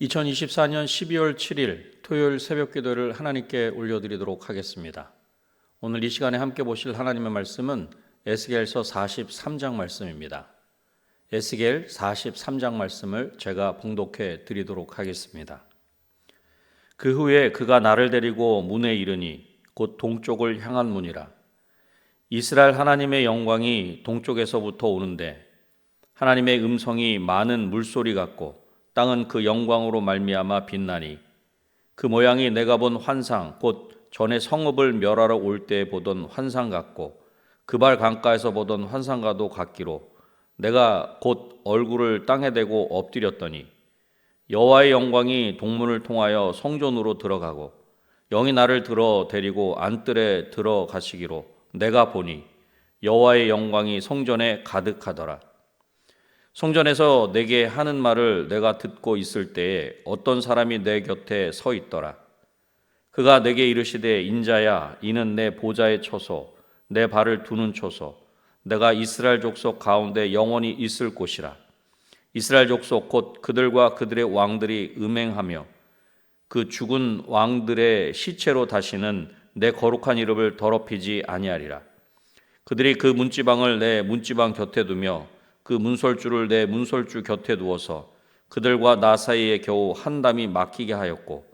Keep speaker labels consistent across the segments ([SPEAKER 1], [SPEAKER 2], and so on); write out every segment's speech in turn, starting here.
[SPEAKER 1] 2024년 12월 7일 토요일 새벽 기도를 하나님께 올려드리도록 하겠습니다. 오늘 이 시간에 함께 보실 하나님의 말씀은 에스겔서 43장 말씀입니다. 에스겔 43장 말씀을 제가 봉독해 드리도록 하겠습니다. 그 후에 그가 나를 데리고 문에 이르니 곧 동쪽을 향한 문이라. 이스라엘 하나님의 영광이 동쪽에서부터 오는데 하나님의 음성이 많은 물소리 같고 땅은 그 영광으로 말미암아 빛나니 그 모양이 내가 본 환상 곧 전에 성읍을 멸하러 올 때 보던 환상 같고 그발 강가에서 보던 환상과도 같기로 내가 곧 얼굴을 땅에 대고 엎드렸더니 여호와의 영광이 동문을 통하여 성전으로 들어가고 영이 나를 들어 데리고 안뜰에 들어가시기로 내가 보니 여호와의 영광이 성전에 가득하더라. 성전에서 내게 하는 말을 내가 듣고 있을 때에 어떤 사람이 내 곁에 서 있더라. 그가 내게 이르시되 인자야 이는 내 보좌의 처소 내 발을 두는 처소 내가 이스라엘 족속 가운데 영원히 있을 곳이라. 이스라엘 족속 곧 그들과 그들의 왕들이 음행하며 그 죽은 왕들의 시체로 다시는 내 거룩한 이름을 더럽히지 아니하리라. 그들이 그 문지방을 내 문지방 곁에 두며 그 문설주를 내 문설주 곁에 두어서 그들과 나 사이에 겨우 한 담이 막히게 하였고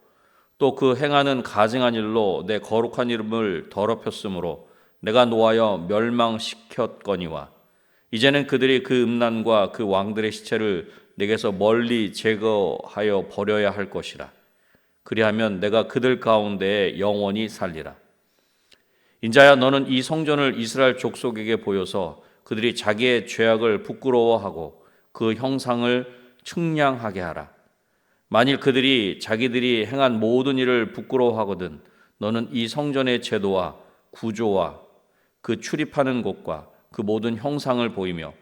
[SPEAKER 1] 또 그 행하는 가증한 일로 내 거룩한 이름을 더럽혔으므로 내가 노하여 멸망시켰거니와 이제는 그들이 그 음란과 그 왕들의 시체를 내게서 멀리 제거하여 버려야 할 것이라. 그리하면 내가 그들 가운데에 영원히 살리라. 인자야 너는 이 성전을 이스라엘 족속에게 보여서 그들이 자기의 죄악을 부끄러워하고 그 형상을 측량하게 하라. 만일 그들이 자기들이 행한 모든 일을 부끄러워하거든 너는 이 성전의 제도와 구조와 그 출입하는 곳과 그 모든 형상을 보이며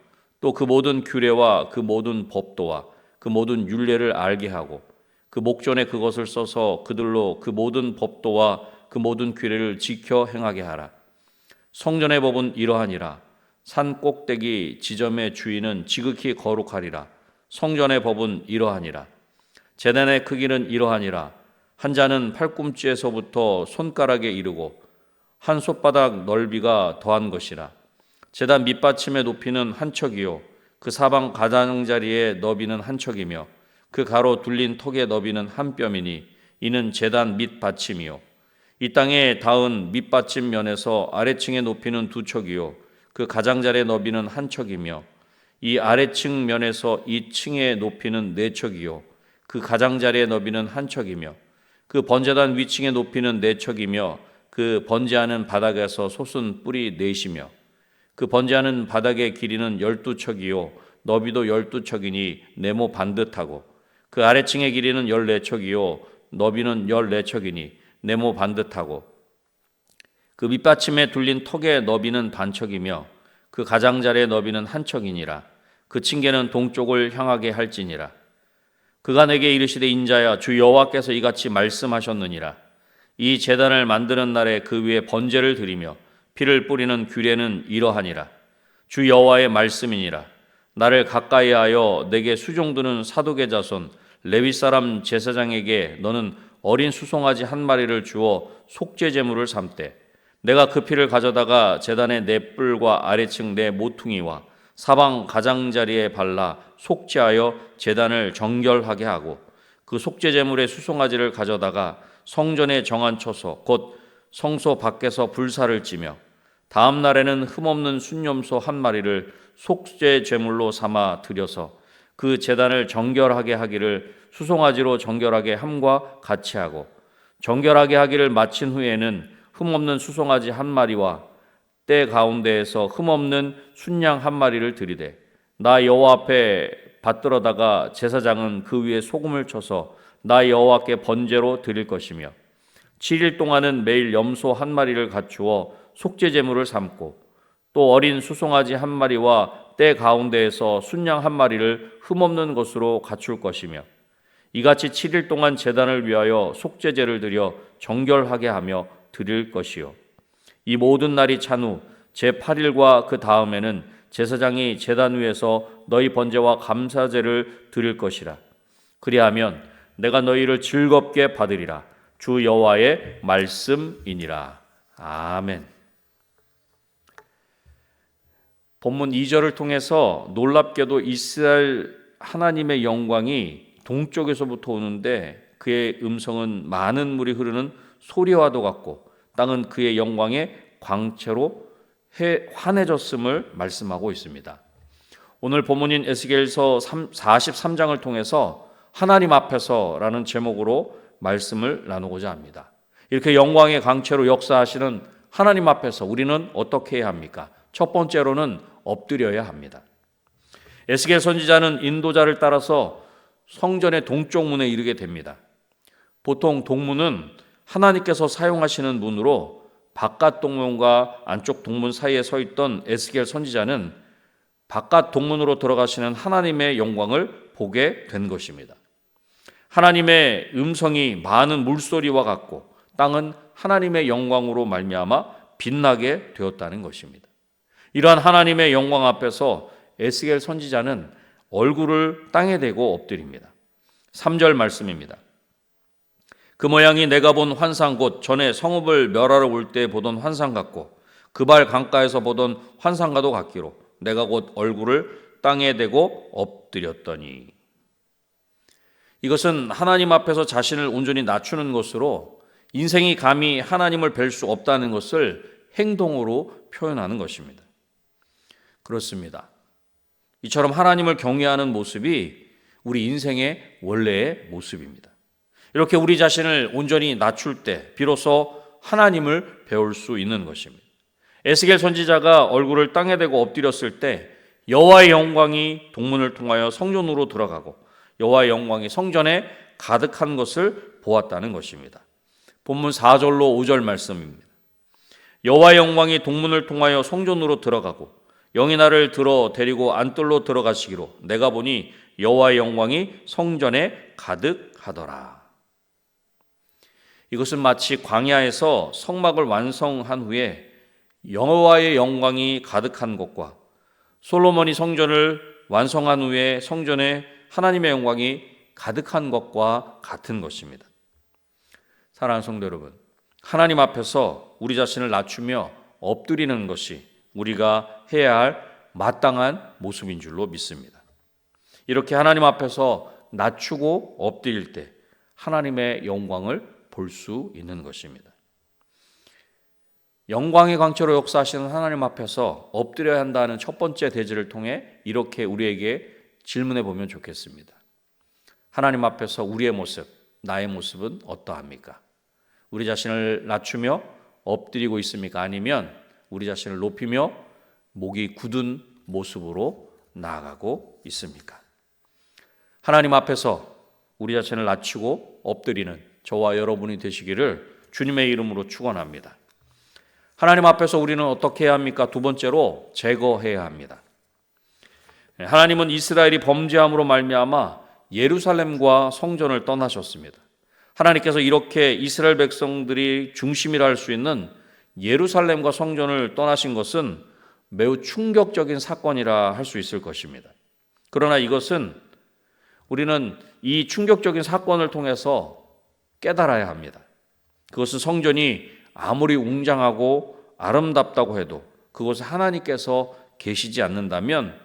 [SPEAKER 1] 또 그 모든 규례와 그 모든 법도와 그 모든 율례를 알게 하고 그 목전에 그것을 써서 그들로 그 모든 법도와 그 모든 규례를 지켜 행하게 하라. 성전의 법은 이러하니라. 산 꼭대기 지점의 주인은 지극히 거룩하리라. 성전의 법은 이러하니라. 제단의 크기는 이러하니라. 한 자는 팔꿈치에서부터 손가락에 이르고 한 손바닥 넓이가 더한 것이라. 제단 밑받침의 높이는 한 척이요 그 사방 가장자리의 너비는 한 척이며 그 가로 둘린 턱의 너비는 한 뼘이니 이는 제단 밑받침이요 이 땅에 닿은 밑받침 면에서 아래층의 높이는 두 척이요 그 가장자리의 너비는 한 척이며 이 아래층 면에서 이 층의 높이는 네 척이요 그 가장자리의 너비는 한 척이며 그 번제단 위층의 높이는 네 척이며 그 번제하는 바닥에서 솟은 뿔이 넷이며 그 번제하는 바닥의 길이는 12척이요 너비도 12척이니 네모 반듯하고 그 아래층의 길이는 14척이요 너비는 14척이니 네모 반듯하고 그 밑받침에 둘린 턱의 너비는 반척이며 그 가장자리의 너비는 한 척이니라. 그 층계는 동쪽을 향하게 할지니라. 그가 내게 이르시되 인자야 주 여호와께서 이같이 말씀하셨느니라. 이 제단을 만드는 날에 그 위에 번제를 드리며 피를 뿌리는 규례는 이러하니라. 주 여호와의 말씀이니라. 나를 가까이하여 내게 수종드는 사독의 자손 레위 사람 제사장에게 너는 어린 수송아지 한 마리를 주어 속죄 제물을 삼되 내가 그 피를 가져다가 제단의 네 뿔과 아래층 네 모퉁이와 사방 가장자리에 발라 속죄하여 제단을 정결하게 하고 그 속죄 제물의 수송아지를 가져다가 성전에 정한 처소 곧 성소 밖에서 불사를 찌며 다음 날에는 흠없는 순염소 한 마리를 속죄 제물로 삼아 드려서 그 제단을 정결하게 하기를 수송아지로 정결하게 함과 같이 하고 정결하게 하기를 마친 후에는 흠없는 수송아지 한 마리와 때 가운데에서 흠없는 순양 한 마리를 들이되 나 여호와 앞에 받들어다가 제사장은 그 위에 소금을 쳐서 나 여호와께 번제로 드릴 것이며 7일 동안은 매일 염소 한 마리를 갖추어 속죄 제물을 삼고 또 어린 수송아지 한 마리와 때 가운데에서 순양 한 마리를 흠없는 것으로 갖출 것이며 이같이 7일 동안 제단을 위하여 속죄제를 드려 정결하게 하며 드릴 것이요 이 모든 날이 찬 후 제8일과 그 다음에는 제사장이 제단 위에서 너희 번제와 감사제를 드릴 것이라. 그리하면 내가 너희를 즐겁게 받으리라. 주 여호와의 말씀이니라. 아멘. 본문 2절을 통해서 놀랍게도 이스라엘 하나님의 영광이 동쪽에서부터 오는데 그의 음성은 많은 물이 흐르는 소리와도 같고 땅은 그의 영광의 광채로 환해졌음을 말씀하고 있습니다. 오늘 본문인 에스겔서 43장을 통해서 하나님 앞에서라는 제목으로 말씀을 나누고자 합니다. 이렇게 영광의 광채로 역사하시는 하나님 앞에서 우리는 어떻게 해야 합니까? 첫 번째로는 엎드려야 합니다. 에스겔 선지자는 인도자를 따라서 성전의 동쪽 문에 이르게 됩니다. 보통 동문은 하나님께서 사용하시는 문으로 바깥 동문과 안쪽 동문 사이에 서 있던 에스겔 선지자는 바깥 동문으로 들어가시는 하나님의 영광을 보게 된 것입니다. 하나님의 음성이 많은 물소리와 같고 땅은 하나님의 영광으로 말미암아 빛나게 되었다는 것입니다. 이러한 하나님의 영광 앞에서 에스겔 선지자는 얼굴을 땅에 대고 엎드립니다. 3절 말씀입니다. 그 모양이 내가 본 환상 곧 전에 성읍을 멸하러 올 때 보던 환상 같고 그발 강가에서 보던 환상과도 같기로 내가 곧 얼굴을 땅에 대고 엎드렸더니. 이것은 하나님 앞에서 자신을 온전히 낮추는 것으로 인생이 감히 하나님을 뵐 수 없다는 것을 행동으로 표현하는 것입니다. 그렇습니다. 이처럼 하나님을 경외하는 모습이 우리 인생의 원래의 모습입니다. 이렇게 우리 자신을 온전히 낮출 때 비로소 하나님을 배울 수 있는 것입니다. 에스겔 선지자가 얼굴을 땅에 대고 엎드렸을 때 여호와의 영광이 동문을 통하여 성전으로 들어가고 여호와의 영광이 성전에 가득한 것을 보았다는 것입니다. 본문 4절로 5절 말씀입니다. 여호와의 영광이 동문을 통하여 성전으로 들어가고 영이 나를 들어 데리고 안뜰로 들어가시기로 내가 보니 여호와의 영광이 성전에 가득하더라. 이것은 마치 광야에서 성막을 완성한 후에 여호와의 영광이 가득한 것과 솔로몬이 성전을 완성한 후에 성전에 하나님의 영광이 가득한 것과 같은 것입니다. 사랑하는 성도 여러분, 하나님 앞에서 우리 자신을 낮추며 엎드리는 것이 우리가 해야 할 마땅한 모습인 줄로 믿습니다. 이렇게 하나님 앞에서 낮추고 엎드릴 때 하나님의 영광을 볼 수 있는 것입니다. 영광의 광채로 역사하시는 하나님 앞에서 엎드려야 한다는 첫 번째 대지를 통해 이렇게 우리에게 질문해 보면 좋겠습니다. 하나님 앞에서 우리의 모습, 나의 모습은 어떠합니까? 우리 자신을 낮추며 엎드리고 있습니까? 아니면 우리 자신을 높이며 목이 굳은 모습으로 나아가고 있습니까? 하나님 앞에서 우리 자신을 낮추고 엎드리는 저와 여러분이 되시기를 주님의 이름으로 축원합니다. 하나님 앞에서 우리는 어떻게 해야 합니까? 두 번째로 제거해야 합니다. 하나님은 이스라엘이 범죄함으로 말미암아 예루살렘과 성전을 떠나셨습니다. 하나님께서 이렇게 이스라엘 백성들이 중심이라 할 수 있는 예루살렘과 성전을 떠나신 것은 매우 충격적인 사건이라 할 수 있을 것입니다. 그러나 이것은 우리는 이 충격적인 사건을 통해서 깨달아야 합니다. 그것은 성전이 아무리 웅장하고 아름답다고 해도 그곳에 하나님께서 계시지 않는다면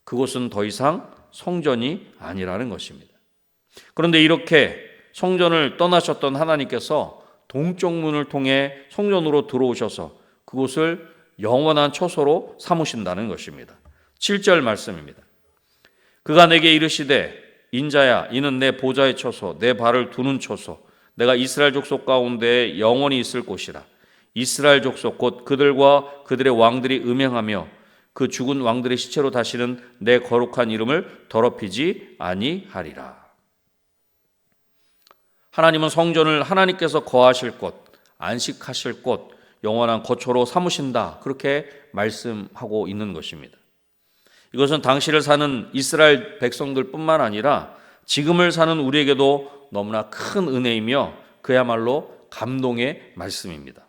[SPEAKER 1] 그곳은 더 이상 성전이 아니라는 것입니다. 그런데 이렇게 성전을 떠나셨던 하나님께서 동쪽 문을 통해 성전으로 들어오셔서 그곳을 영원한 처소로 삼으신다는 것입니다. 7절 말씀입니다. 그가 내게 이르시되 인자야 이는 내 보좌의 처소 내 발을 두는 처소 내가 이스라엘 족속 가운데 영원히 있을 곳이라. 이스라엘 족속 곧 그들과 그들의 왕들이 음행하며 그 죽은 왕들의 시체로 다시는 내 거룩한 이름을 더럽히지 아니하리라. 하나님은 성전을 하나님께서 거하실 곳, 안식하실 곳, 영원한 거처로 삼으신다. 그렇게 말씀하고 있는 것입니다. 이것은 당시를 사는 이스라엘 백성들뿐만 아니라 지금을 사는 우리에게도 너무나 큰 은혜이며 그야말로 감동의 말씀입니다.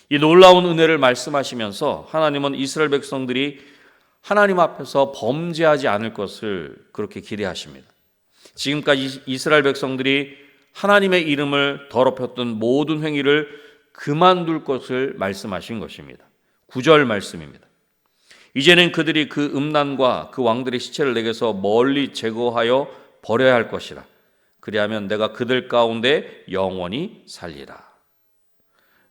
[SPEAKER 1] 이 놀라운 은혜를 말씀하시면서 하나님은 이스라엘 백성들이 하나님 앞에서 범죄하지 않을 것을 그렇게 기대하십니다. 지금까지 이스라엘 백성들이 하나님의 이름을 더럽혔던 모든 행위를 그만둘 것을 말씀하신 것입니다. 9절 말씀입니다. 이제는 그들이 그 음란과 그 왕들의 시체를 내게서 멀리 제거하여 버려야 할 것이라. 그리하면 내가 그들 가운데 영원히 살리라.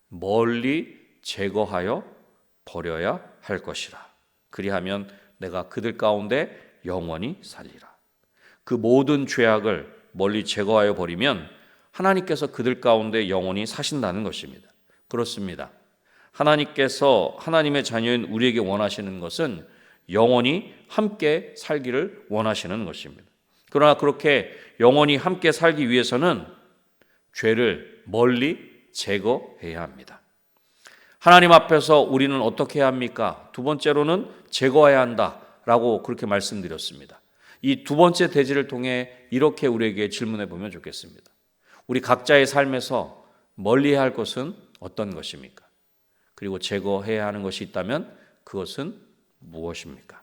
[SPEAKER 1] 멀리 제거하여 버려야 할 것이라. 그리하면 내가 그들 가운데 영원히 살리라. 그 모든 죄악을 멀리 제거하여 버리면 하나님께서 그들 가운데 영원히 사신다는 것입니다. 그렇습니다. 하나님께서 하나님의 자녀인 우리에게 원하시는 것은 영원히 함께 살기를 원하시는 것입니다. 그러나 그렇게 영원히 함께 살기 위해서는 죄를 멀리 제거해야 합니다. 하나님 앞에서 우리는 어떻게 해야 합니까? 두 번째로는 제거해야 한다라고 그렇게 말씀드렸습니다. 이 두 번째 대지를 통해 이렇게 우리에게 질문해 보면 좋겠습니다. 우리 각자의 삶에서 멀리해야 할 것은 어떤 것입니까? 그리고 제거해야 하는 것이 있다면 그것은 무엇입니까?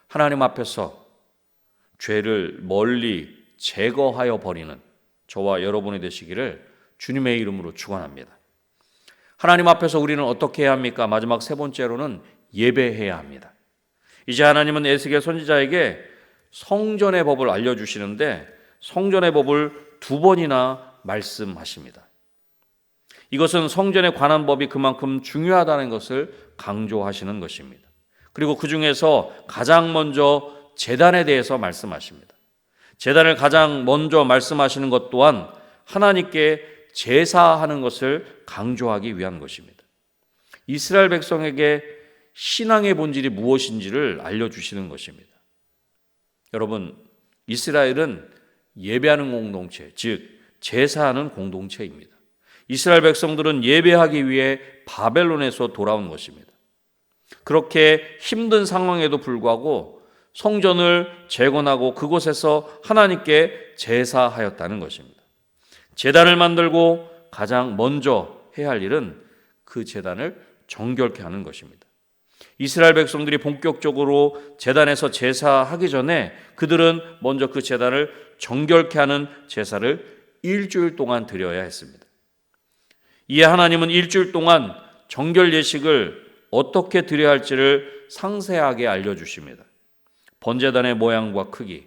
[SPEAKER 1] 하나님 앞에서 죄를 멀리 제거하여 버리는 저와 여러분이 되시기를 주님의 이름으로 축원합니다. 하나님 앞에서 우리는 어떻게 해야 합니까? 마지막 세 번째로는 예배해야 합니다. 이제 하나님은 에스겔 선지자에게 성전의 법을 알려주시는데 성전의 법을 두 번이나 말씀하십니다. 이것은 성전에 관한 법이 그만큼 중요하다는 것을 강조하시는 것입니다. 그리고 그 중에서 가장 먼저 제단에 대해서 말씀하십니다. 제단을 가장 먼저 말씀하시는 것 또한 하나님께 제사하는 것을 강조하기 위한 것입니다. 이스라엘 백성에게 신앙의 본질이 무엇인지를 알려주시는 것입니다. 여러분, 이스라엘은 예배하는 공동체, 즉 제사하는 공동체입니다. 이스라엘 백성들은 예배하기 위해 바벨론에서 돌아온 것입니다. 그렇게 힘든 상황에도 불구하고 성전을 재건하고 그곳에서 하나님께 제사하였다는 것입니다. 제단을 만들고 가장 먼저 해야 할 일은 그 제단을 정결케 하는 것입니다. 이스라엘 백성들이 본격적으로 제단에서 제사하기 전에 그들은 먼저 그 제단을 정결케 하는 제사를 일주일 동안 드려야 했습니다. 이에 하나님은 일주일 동안 정결 예식을 어떻게 드려야 할지를 상세하게 알려주십니다. 번제단의 모양과 크기,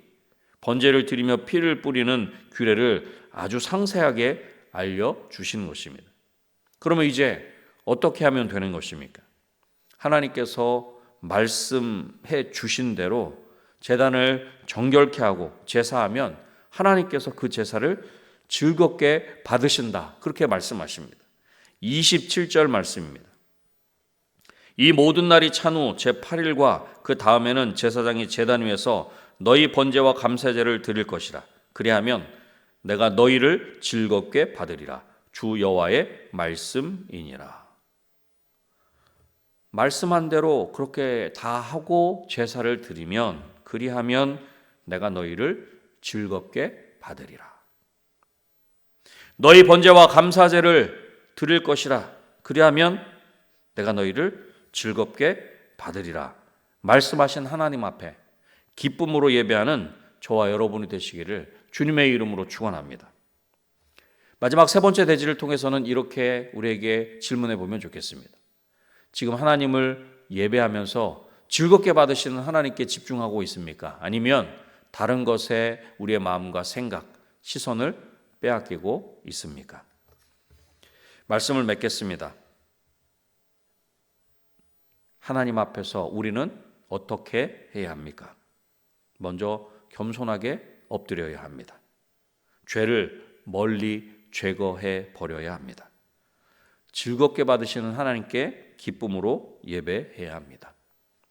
[SPEAKER 1] 번제를 드리며 피를 뿌리는 규례를 아주 상세하게 알려주시는 것입니다. 그러면 이제 어떻게 하면 되는 것입니까? 하나님께서 말씀해 주신 대로 제단을 정결케 하고 제사하면 하나님께서 그 제사를 즐겁게 받으신다. 그렇게 말씀하십니다. 27절 말씀입니다. 이 모든 날이 찬 후 제8일과 그 다음에는 제사장이 제단 위에서 너희 번제와 감사제를 드릴 것이라. 그리하면 내가 너희를 즐겁게 받으리라. 주 여호와의 말씀이니라. 말씀한 대로 그렇게 다 하고 제사를 드리면 그리하면 내가 너희를 즐겁게 받으리라. 너희 번제와 감사제를 드릴 것이라. 그리하면 내가 너희를 즐겁게 받으리라. 말씀하신 하나님 앞에 기쁨으로 예배하는 저와 여러분이 되시기를 주님의 이름으로 축원합니다. 마지막 세 번째 대지를 통해서는 이렇게 우리에게 질문해 보면 좋겠습니다. 지금 하나님을 예배하면서 즐겁게 받으시는 하나님께 집중하고 있습니까? 아니면 다른 것에 우리의 마음과 생각, 시선을 빼앗기고 있습니까? 말씀을 맺겠습니다. 하나님 앞에서 우리는 어떻게 해야 합니까? 먼저 겸손하게 엎드려야 합니다. 죄를 멀리 제거해 버려야 합니다. 즐겁게 받으시는 하나님께 기쁨으로 예배해야 합니다.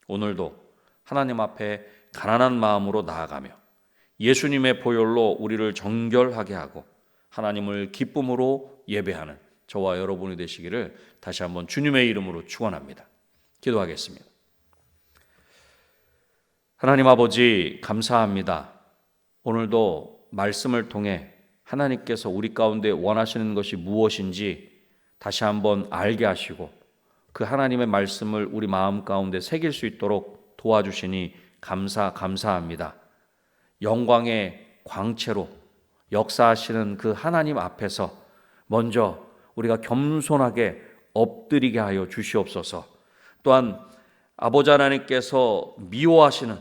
[SPEAKER 1] 오늘도 하나님 앞에 가난한 마음으로 나아가며 예수님의 보혈로 우리를 정결하게 하고 하나님을 기쁨으로 예배하는 저와 여러분이 되시기를 다시 한번 주님의 이름으로 축원합니다. 기도하겠습니다. 하나님 아버지 감사합니다. 오늘도 말씀을 통해 하나님께서 우리 가운데 원하시는 것이 무엇인지 다시 한번 알게 하시고 그 하나님의 말씀을 우리 마음 가운데 새길 수 있도록 도와주시니 감사합니다. 영광의 광채로 역사하시는 그 하나님 앞에서 먼저 우리가 겸손하게 엎드리게 하여 주시옵소서. 또한 아버지 하나님께서 미워하시는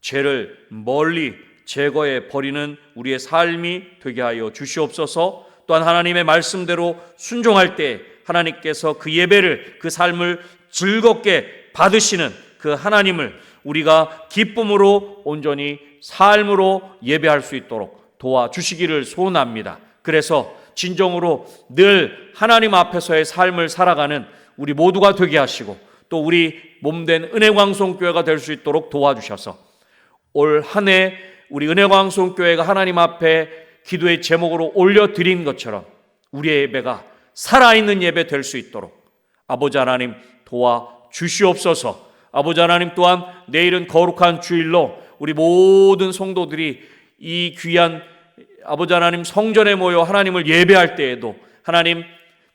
[SPEAKER 1] 죄를 멀리 제거해 버리는 우리의 삶이 되게 하여 주시옵소서. 또한 하나님의 말씀대로 순종할 때 하나님께서 그 예배를, 그 삶을 즐겁게 받으시는 그 하나님을 우리가 기쁨으로 온전히 삶으로 예배할 수 있도록 도와주시기를 소원합니다. 그래서 진정으로 늘 하나님 앞에서의 삶을 살아가는 우리 모두가 되게 하시고 또 우리 몸된 은혜광송교회가 될 수 있도록 도와주셔서 올 한 해 우리 은혜광송교회가 하나님 앞에 기도의 제목으로 올려드린 것처럼 우리의 예배가 살아있는 예배 될 수 있도록 아버지 하나님 도와주시옵소서. 아버지 하나님 또한 내일은 거룩한 주일로 우리 모든 성도들이 이 귀한 아버지 하나님 성전에 모여 하나님을 예배할 때에도 하나님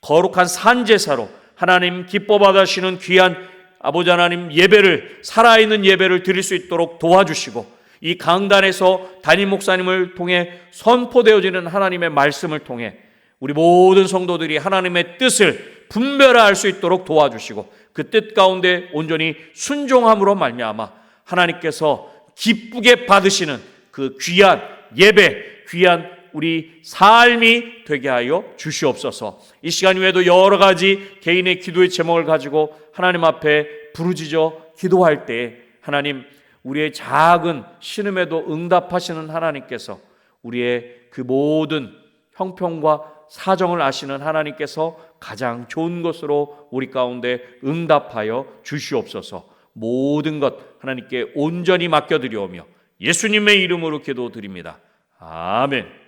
[SPEAKER 1] 거룩한 산제사로 하나님 기뻐 받으시는 귀한 아버지 하나님 예배를, 살아있는 예배를 드릴 수 있도록 도와주시고 이 강단에서 담임 목사님을 통해 선포되어지는 하나님의 말씀을 통해 우리 모든 성도들이 하나님의 뜻을 분별할 수 있도록 도와주시고 그 뜻 가운데 온전히 순종함으로 말미암아 하나님께서 기쁘게 받으시는 그 귀한 예배, 귀한 우리 삶이 되게 하여 주시옵소서. 이 시간 외에도 여러 가지 개인의 기도의 제목을 가지고 하나님 앞에 부르짖어 기도할 때 하나님 우리의 작은 신음에도 응답하시는 하나님께서 우리의 그 모든 형편과 사정을 아시는 하나님께서 가장 좋은 것으로 우리 가운데 응답하여 주시옵소서. 모든 것 하나님께 온전히 맡겨드리오며 예수님의 이름으로 기도드립니다. 아멘.